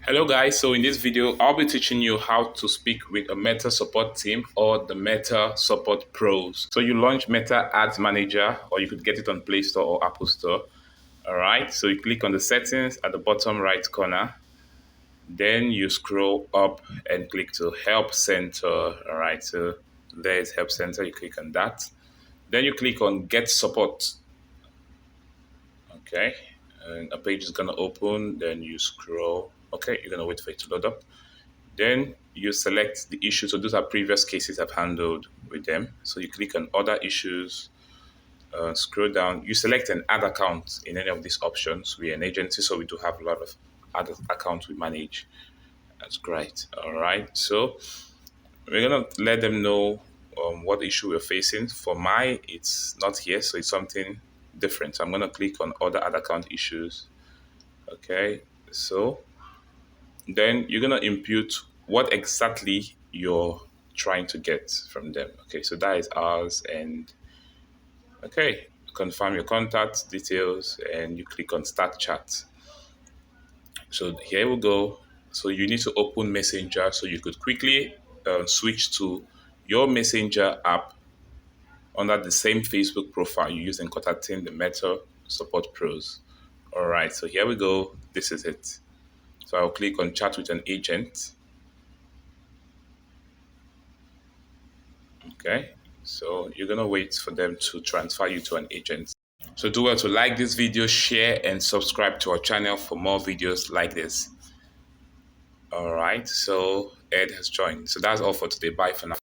Hello guys, so in this video I'll be teaching you how to speak with a Meta support team or the Meta Support Pros. So you launch Meta Ads Manager, or you could get it on Play Store or Apple Store. All right, so you click on the settings at the bottom right corner, then you scroll up and click to Help Center. All right, so there's Help Center, you click on that. Then you click on Get Support. Okay, and a page is gonna open, then you scroll. Okay, you're gonna wait for it to load up. Then you select the issue. So those are previous cases I've handled with them. So you click on other issues, scroll down. You select an ad account in any of these options. We're an agency, so we do have a lot of ad accounts we manage. That's great. All right. So we're going to let them know what issue we're facing. For my, it's not here. So it's something different. So I'm going to click on other ad account issues. Okay. So then you're going to impute what exactly you're trying to get from them. Okay, so that is ours. And okay, confirm your contact details and you click on start chat. So here we go. So you need to open Messenger so you could quickly switch to your Messenger app under the same Facebook profile you use in contacting the Meta Support Pros. All right, so here we go. This is it. So I'll click on chat with an agent. Okay, so you're gonna wait for them to transfer you to an agent. So do well to like this video, share, and subscribe to our channel for more videos like this. All right, so Ed has joined. So that's all for today. Bye for now.